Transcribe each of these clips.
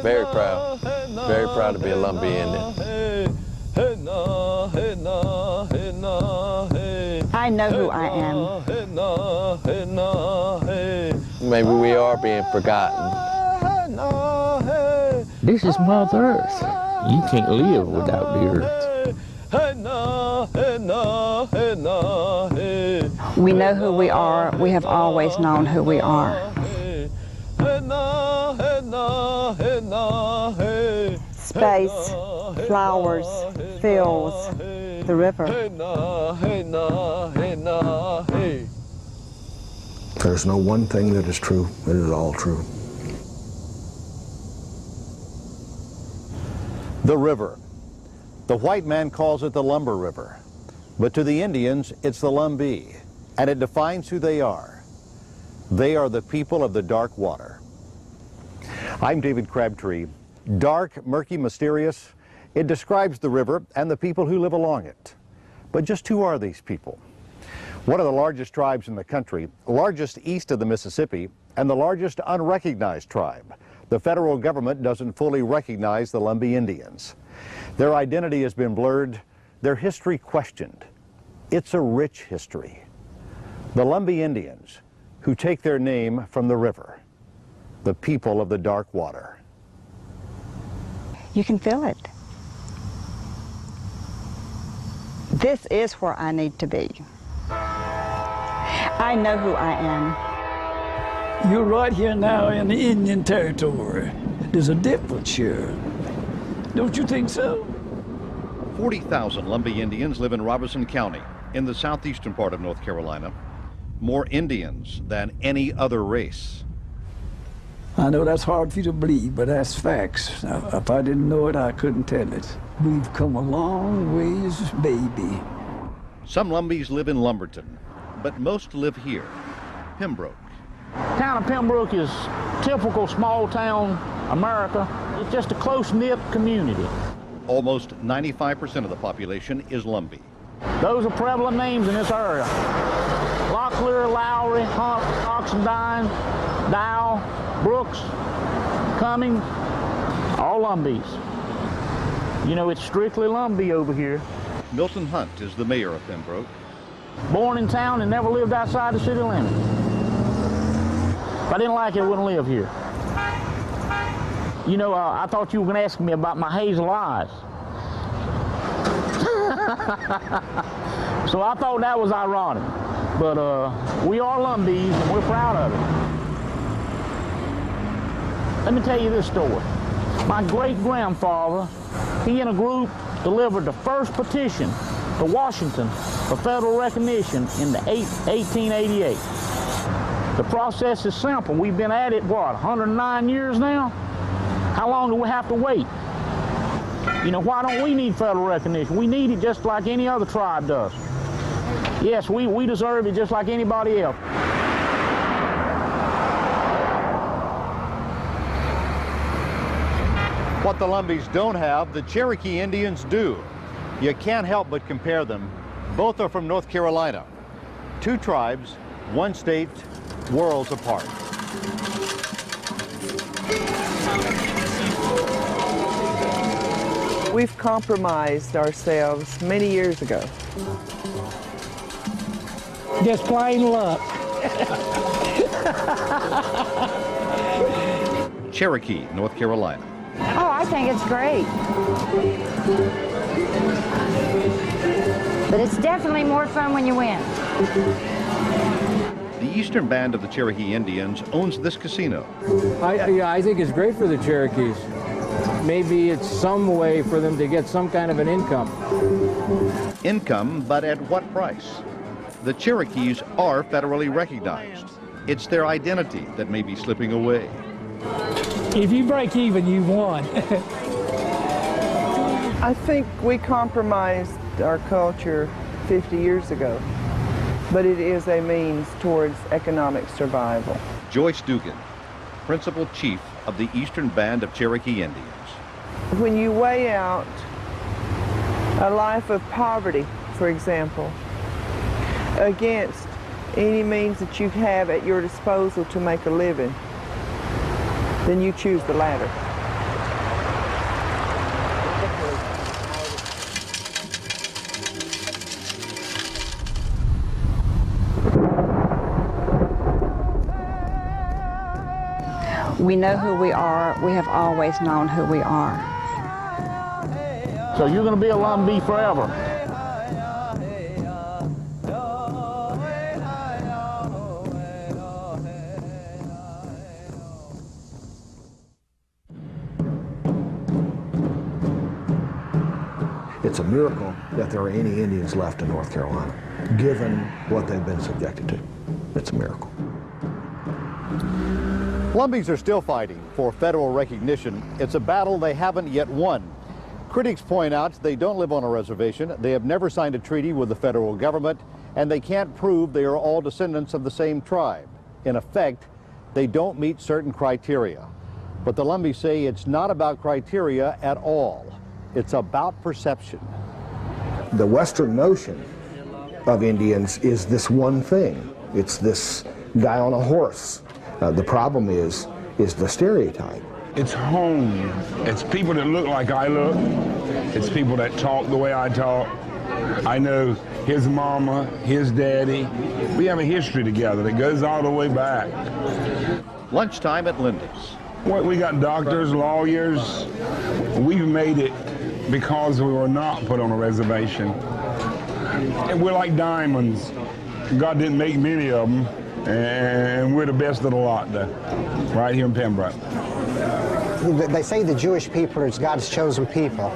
Very proud. Very proud to be a Lumbee Indian. I know who I am. Maybe we are being forgotten. This is Mother Earth. You can't live without the earth. We know who we are. We have always known who we are. Space, flowers, fields, the river. There's no one thing that is true. It is all true. The river. The white man calls it the Lumber River, but to the Indians, it's the Lumbee, and it defines who they are. They are the people of the dark water. I'm David Crabtree. Dark, murky, mysterious, it describes the river and the people who live along it. But just who are these people? One of the largest tribes in the country, largest east of the Mississippi, and the largest unrecognized tribe. The federal government doesn't fully recognize the Lumbee Indians. Their identity has been blurred, their history questioned. It's a rich history. The Lumbee Indians, who take their name from the river, the people of the dark water. You can feel it. This is where I need to be. I know who I am. You're right here now in the Indian territory. There's a difference here. Don't you think so? 40,000 Lumbee Indians live in Robeson County in the southeastern part of North Carolina. More Indians than any other race. I know that's hard for you to believe, but that's facts. Now, if I didn't know it, I couldn't tell it. We've come a long ways, baby. Some Lumbees live in Lumberton, but most live here, Pembroke. Town of Pembroke is typical small town America. It's just a close-knit community. Almost 95% of the population is Lumbee. Those are prevalent names in this area. Locklear, Lowry, Hunt, Oxendine, Dow, Brooks, Cumming, all Lumbees. You know, it's strictly Lumbee over here. Milton Hunt is the mayor of Pembroke. Born in town and never lived outside the city limits. If I didn't like it, I wouldn't live here. You know, I thought you were going to ask me about my hazel eyes. So I thought that was ironic. But we are Lumbees and we're proud of it. Let me tell you this story. My great-grandfather, he and a group delivered the first petition to Washington for federal recognition in 1888. The process is simple. We've been at it, what, 109 years now? How long do we have to wait? You know, why don't we need federal recognition? We need it just like any other tribe does. Yes, we deserve it just like anybody else. What the Lumbees don't have, the Cherokee Indians do. You can't help but compare them. Both are from North Carolina. Two tribes, one state, worlds apart. We've compromised ourselves many years ago. Just plain luck. Cherokee, North Carolina. Oh, I think it's great. But it's definitely more fun when you win. The eastern band of the Cherokee Indians owns this casino. I think it's great for the Cherokees. Maybe it's some way for them to get some kind of an income. Income, but at what price? The Cherokees are federally recognized. It's their identity that may be slipping away. If you break even, you won. I think we compromised our culture 50 years ago, but it is a means towards economic survival. Joyce Dugan, principal chief of the Eastern Band of Cherokee Indians. When you weigh out a life of poverty, for example, against any means that you have at your disposal to make a living, then you choose the latter. We know who we are. We have always known who we are. So you're going to be a Lumbee forever. It's a miracle that there are any Indians left in North Carolina, given what they've been subjected to. It's a miracle. Lumbees are still fighting for federal recognition. It's a battle they haven't yet won. Critics point out they don't live on a reservation, they have never signed a treaty with the federal government, and they can't prove they are all descendants of the same tribe. In effect, they don't meet certain criteria. But the Lumbees say it's not about criteria at all. It's about perception. The Western notion of Indians is this one thing. It's this guy on a horse. The problem is the stereotype. It's home. It's people that look like I look. It's people that talk the way I talk. I know his mama, his daddy. We have a history together that goes all the way back. Lunchtime at Lindy's. Well, we got doctors, lawyers. We've made it because we were not put on a reservation. And we're like diamonds. God didn't make many of them, and we're the best of the lot, though, right here in Pembroke. They say the Jewish people is God's chosen people,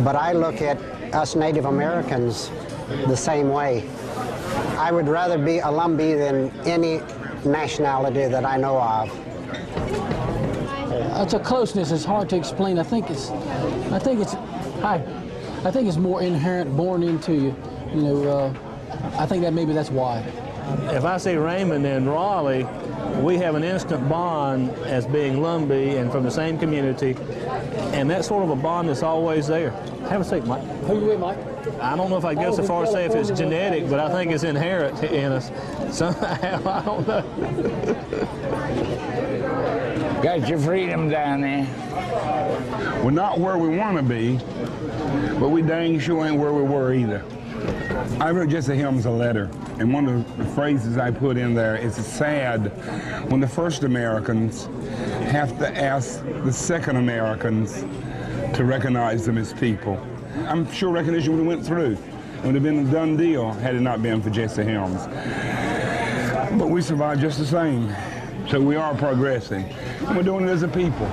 but I look at us Native Americans the same way. I would rather be a Lumbee than any nationality that I know of. It's a closeness. It's hard to explain. I think it's more inherent, born into you. You know, I think that maybe that's why. If I see Raymond and Raleigh, we have an instant bond as being Lumbee and from the same community, and that's sort of a bond that's always there. Have a seat, Mike. Who you with, Mike? I don't know if I go so far as to say if it's genetic, but I think it's inherent in us somehow. I don't know. Got your freedom down there. We're not where we want to be, but we dang sure ain't where we were either. I wrote Jesse Helms a letter, and one of the phrases I put in there is it's sad when the first Americans have to ask the second Americans to recognize them as people. I'm sure recognition would have went through. It would have been a done deal had it not been for Jesse Helms. But we survived just the same. So we are progressing, and we're doing it as a people.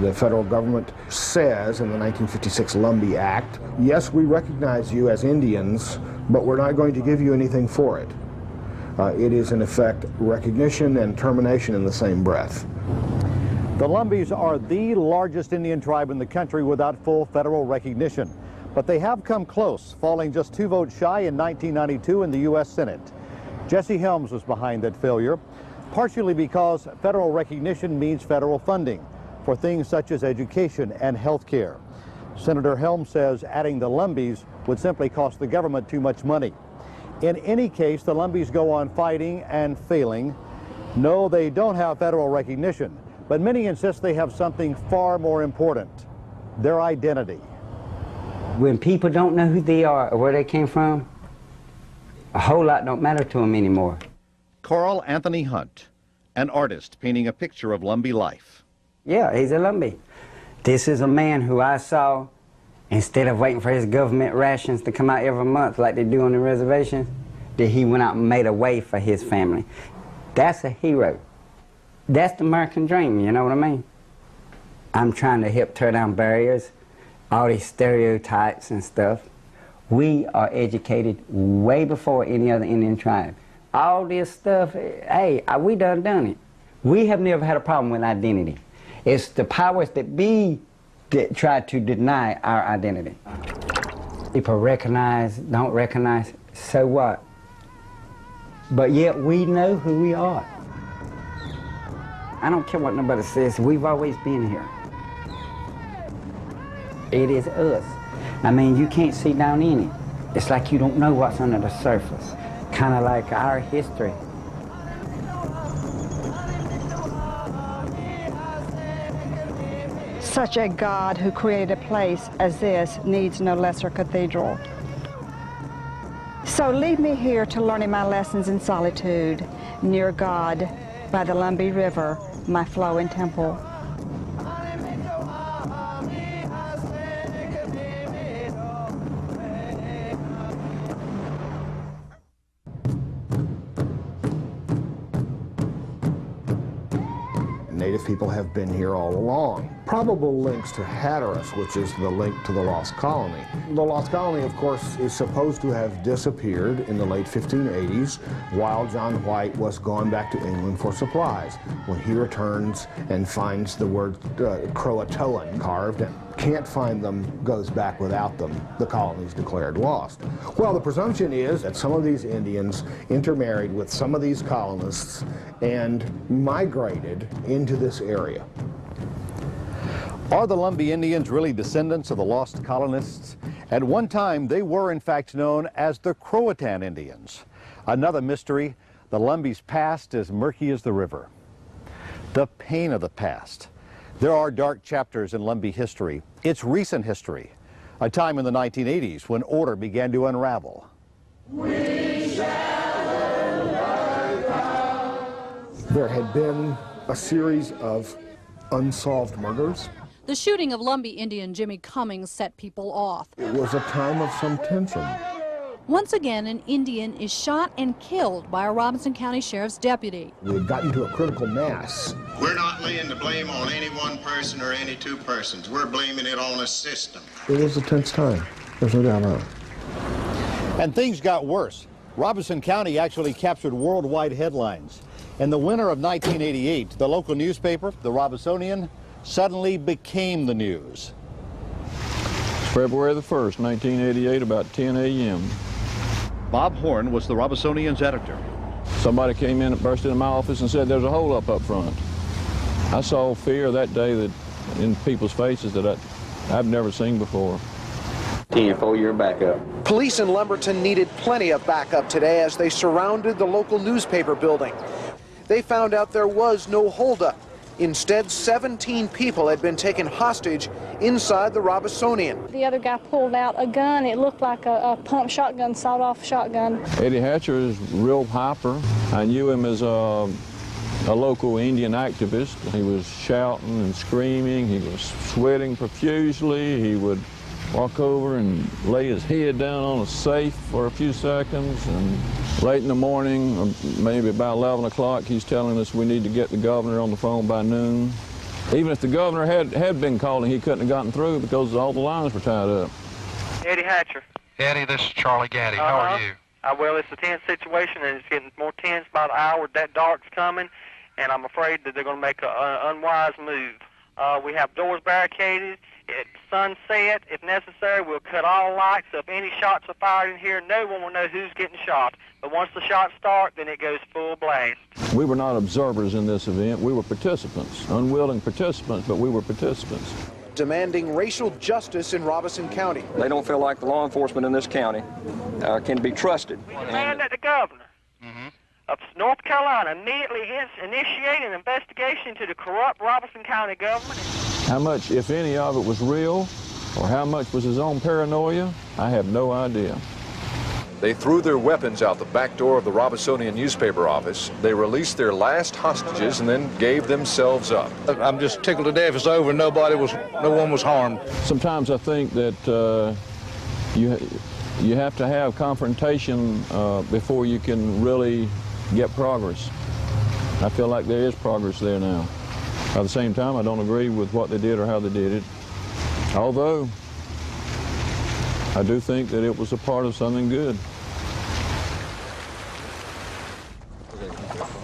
The federal government says in the 1956 Lumbee Act, yes, we recognize you as Indians, but we're not going to give you anything for it. It is, in effect, recognition and termination in the same breath. The Lumbees are the largest Indian tribe in the country without full federal recognition. But they have come close, falling just 2 votes shy in 1992 in the U.S. Senate. Jesse Helms was behind that failure, partially because federal recognition means federal funding for things such as education and health care. Senator Helms says adding the Lumbees would simply cost the government too much money. In any case, the Lumbees go on fighting and failing. No, they don't have federal recognition, but many insist they have something far more important, their identity. When people don't know who they are or where they came from, a whole lot don't matter to them anymore. Carl Anthony Hunt, an artist painting a picture of Lumbee life. Yeah, he's a Lumbee. This is a man who I saw, instead of waiting for his government rations to come out every month like they do on the reservations, that he went out and made a way for his family. That's a hero. That's the American dream, you know what I mean? I'm trying to help tear down barriers, all these stereotypes and stuff. We are educated way before any other Indian tribe. All this stuff, hey, we done it. We have never had a problem with identity. It's the powers that be that try to deny our identity. People recognize, don't recognize, so what? But yet we know who we are. I don't care what nobody says, we've always been here. It is us. I mean, you can't see down in it. It's like you don't know what's under the surface. Kind of like our history. Such a God who created a place as this needs no lesser cathedral. So leave me here to learning my lessons in solitude, near God, by the Lumbee River, my flowing temple. Native people have been here all along. Probable links to Hatteras, which is the link to the Lost Colony. The Lost Colony, of course, is supposed to have disappeared in the late 1580s while John White was gone back to England for supplies. When he returns and finds the word Croatoan carved and can't find them, goes back without them, the colony's declared lost. Well, the presumption is that some of these Indians intermarried with some of these colonists and migrated into this area. Are the Lumbee Indians really descendants of the lost colonists? At one time, they were in fact known as the Croatoan Indians. Another mystery, the Lumbee's past is murky as the river. The pain of the past. There are dark chapters in Lumbee history. It's recent history, a time in the 1980s when order began to unravel. There had been a series of unsolved murders. The shooting of Lumbee Indian Jimmy Cummings set people off. It was a time of some tension. Once again, an Indian is shot and killed by a Robinson County Sheriff's deputy. We had gotten to a critical mass. We're not laying the blame on any one person or any two persons. We're blaming it on a system. It was a tense time. There's no doubt about it. And things got worse. Robinson County actually captured worldwide headlines. In the winter of 1988, the local newspaper, the Robinsonian, suddenly became the news. February the 1st, 1988, about 10 a.m. Bob Horn was the Robinsonian's editor. Somebody came in and burst into my office and said there's a holdup up front. I saw fear that day that in people's faces that I've never seen before. 10-4-year backup. Police in Lumberton needed plenty of backup today as they surrounded the local newspaper building. They found out there was no holdup. Instead, 17 people had been taken hostage inside the Robinsonian. The other guy pulled out a gun. It looked like a pump shotgun, sawed-off shotgun. Eddie Hatcher is real hyper. I knew him as a local Indian activist. He was shouting and screaming. He was sweating profusely. He would walk over and lay his head down on a safe for a few seconds. And late in the morning, or maybe about 11 o'clock, he's telling us we need to get the governor on the phone by noon. Even if the governor had been calling, he couldn't have gotten through because all the lines were tied up. Eddie Hatcher. Eddie, this is Charlie Gaddy. How are you? Well, it's a tense situation, and it's getting more tense by the hour. That dark's coming, and I'm afraid that they're going to make an unwise move. We have doors barricaded. At sunset, if necessary, we'll cut all lights. So if any shots are fired in here, no one will know who's getting shot. But once the shots start, then it goes full blast. We were not observers in this event. We were participants, unwilling participants, but we were participants. Demanding racial justice in Robinson County. They don't feel like the law enforcement in this county can be trusted. We demand that the governor of North Carolina immediately initiate an investigation into the corrupt Robinson County government. How much, if any of it was real, or how much was his own paranoia, I have no idea. They threw their weapons out the back door of the Robinsonian newspaper office. They released their last hostages and then gave themselves up. I'm just tickled to death it's over. No one was harmed. Sometimes I think that you have to have confrontation before you can really get progress. I feel like there is progress there now. At the same time, I don't agree with what they did or how they did it. Although, I do think that it was a part of something good.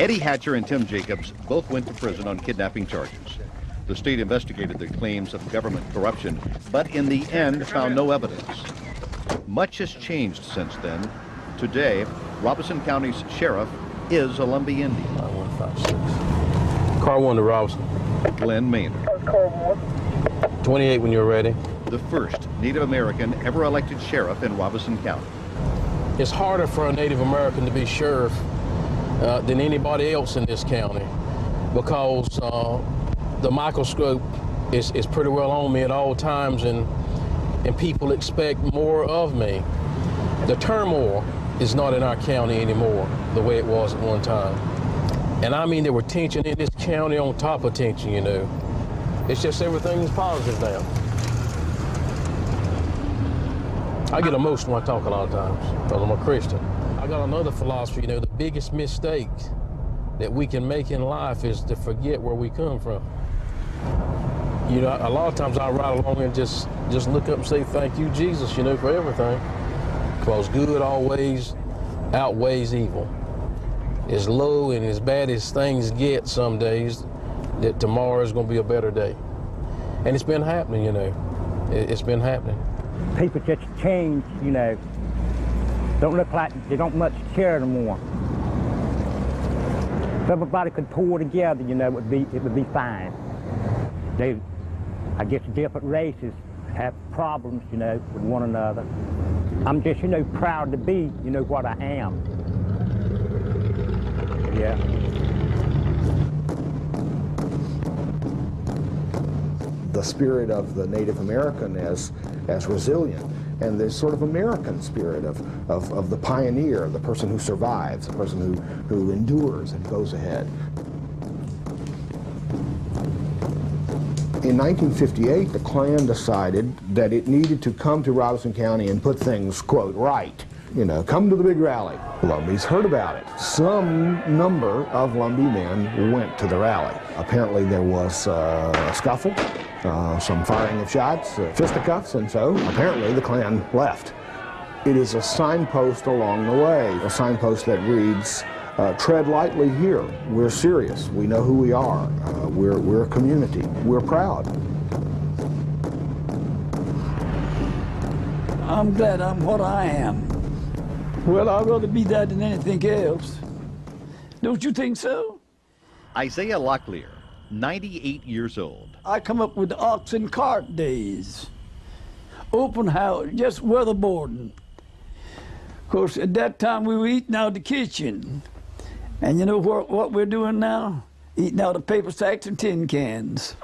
Eddie Hatcher and Tim Jacobs both went to prison on kidnapping charges. The state investigated their claims of government corruption, but in the end found no evidence. Much has changed since then. Today, Robeson County's sheriff is a Lumbee Indian. 156. Car 1 to Robinson. Glenn Maynard. 28 when you're ready. The first Native American ever elected sheriff in Robeson County. It's harder for a Native American to be sheriff than anybody else in this county because the microscope is pretty well on me at all times, and people expect more of me. The turmoil is not in our county anymore the way it was at one time. And I mean, there were tension in this county on top of tension, you know. It's just everything's positive now. I get emotional when I talk a lot of times, because I'm a Christian. I got another philosophy, you know, the biggest mistake that we can make in life is to forget where we come from. You know, a lot of times I ride along and just look up and say, thank you, Jesus, you know, for everything. Because good always outweighs evil. As low and as bad as things get some days, that tomorrow is going to be a better day. And it's been happening, you know. It's been happening. People just change, you know. Don't look like they don't much care anymore. If everybody could pull together, you know, it would be fine. I guess different races have problems, you know, with one another. I'm just, you know, proud to be, you know, what I am. Yeah. The spirit of the Native American as resilient, and the sort of American spirit of the pioneer, the person who survives, the person who endures and goes ahead. In 1958, the Klan decided that it needed to come to Robinson County and put things, quote, right. You know, come to the big rally. Lumbee's heard about it. Some number of Lumbee men went to the rally. Apparently there was a scuffle, some firing of shots, fisticuffs, and so apparently the Klan left. It is a signpost along the way, a signpost that reads, tread lightly here. We're serious. We know who we are. We're a community. We're proud. I'm glad I'm what I am. Well, I'd rather be that than anything else. Don't you think so? Isaiah Locklear, 98 years old. I come up with the ox and cart days. Open house, just weatherboarding. Of course, at that time we were eating out the kitchen. And you know what we're doing now? Eating out of paper sacks and tin cans.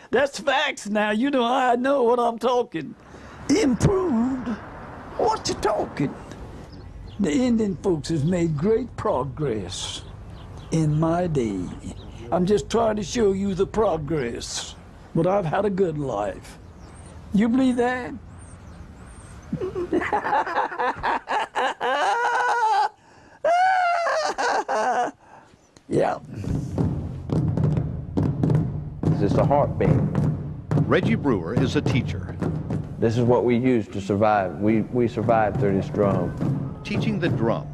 That's facts now. You know, I know what I'm talking. Improved? What you talking? The Indian folks has made great progress in my day. I'm just trying to show you the progress. But I've had a good life. You believe that? Yeah. It's just a heartbeat. Reggie Brewer is a teacher. This is what we use to survive. We survive through this drum. Teaching the drum.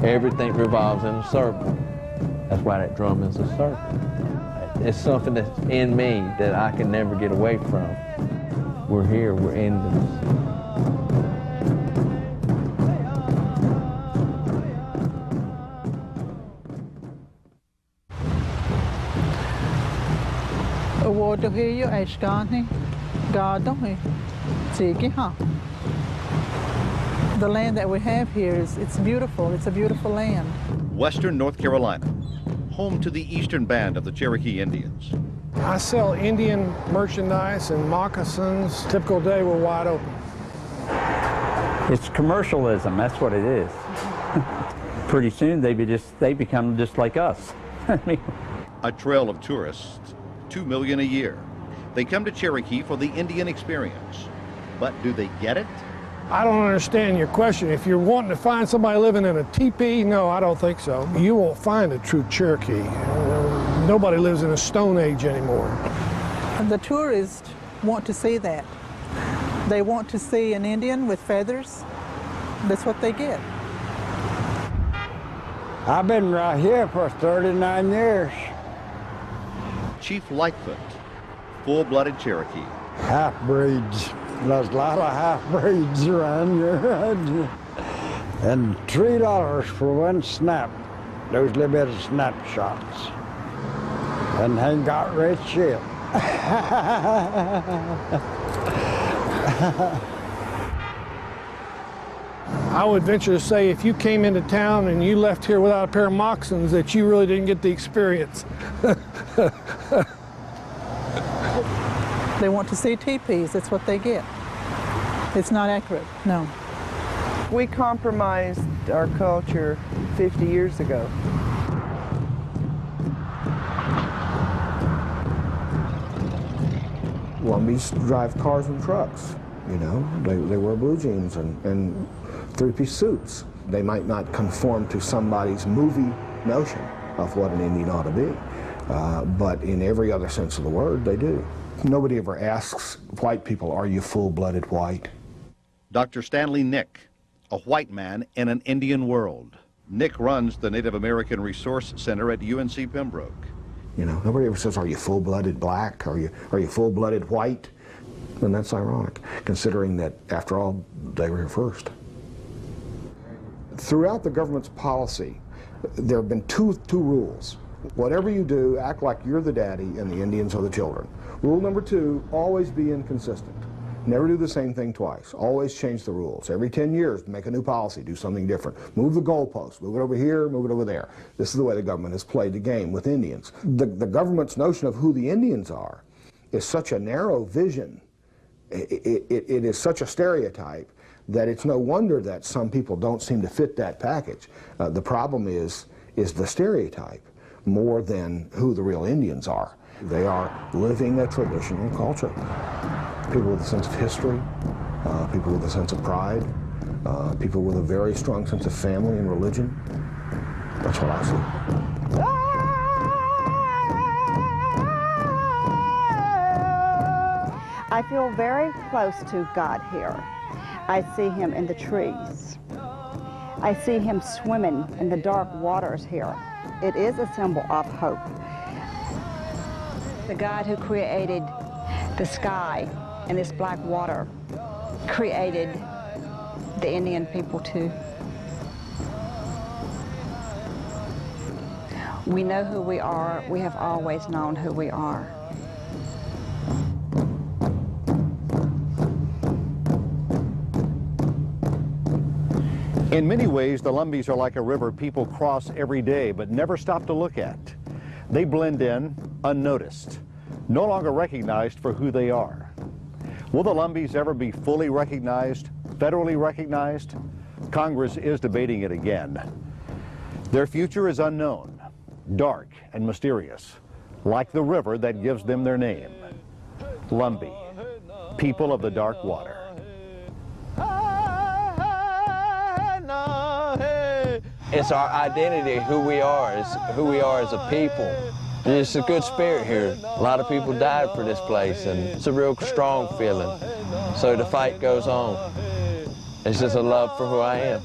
Everything revolves in a circle. That's why that drum is a circle. It's something that's in me that I can never get away from. We're here, we're Indians. The land that we have here it's beautiful. It's a beautiful land. Western North Carolina, home to the eastern band of the Cherokee Indians. I sell Indian merchandise and moccasins. Typical day, we're wide open. It's commercialism, that's what it is. Pretty soon they become just like us. A trail of tourists, 2 million a year. They come to Cherokee for the Indian experience. But do they get it? I don't understand your question. If you're wanting to find somebody living in a teepee, no, I don't think so. You won't find a true Cherokee. Nobody lives in a Stone Age anymore. The tourists want to see that. They want to see an Indian with feathers. That's what they get. I've been right here for 39 years. Chief Lightfoot, full-blooded Cherokee. Half-breeds. There's a lot of half-breeds around here. And $3 for one snap. Those little bit of snapshots. And ain't got rich yet. I would venture to say if you came into town and you left here without a pair of moccasins, that you really didn't get the experience. They want to see teepees. That's what they get. It's not accurate, no. We compromised our culture 50 years ago. Lumbees drive cars and trucks, you know. They wear blue jeans and three-piece suits. They might not conform to somebody's movie notion of what an Indian ought to be, but in every other sense of the word, they do. Nobody ever asks white people, are you full-blooded white? Dr. Stanley Nick, a white man in an Indian world. Nick runs the Native American Resource Center at UNC Pembroke. You know, nobody ever says, are you full-blooded black? Are you full-blooded white? And that's ironic, considering that, after all, they were here first. Throughout the government's policy, there have been two rules. Whatever you do, act like you're the daddy and the Indians are the children. Rule number 2, always be inconsistent. Never do the same thing twice. Always change the rules. Every 10 years, make a new policy, do something different. Move the goalposts, move it over here, move it over there. This is the way the government has played the game with Indians. The government's notion of who the Indians are is such a narrow vision. It is such a stereotype that it's no wonder that some people don't seem to fit that package. The problem is the stereotype more than who the real Indians are. They are living a traditional culture. People with a sense of history, people with a sense of pride, people with a very strong sense of family and religion. That's what I see. I feel very close to God here. I see him in the trees. I see him swimming in the dark waters here. It is a symbol of hope. The God who created the sky and this black water created the Indian people too. We know who we are. We have always known who we are. In many ways, the Lumbees are like a river people cross every day but never stop to look at. They blend in unnoticed, no longer recognized for who they are. Will the Lumbees ever be fully recognized, federally recognized? Congress is debating it again. Their future is unknown, dark and mysterious, like the river that gives them their name. Lumbee, people of the dark water. It's our identity, who we are. It's who we are as a people. And it's a good spirit here. A lot of people died for this place, and it's a real strong feeling. So the fight goes on. It's just a love for who I am.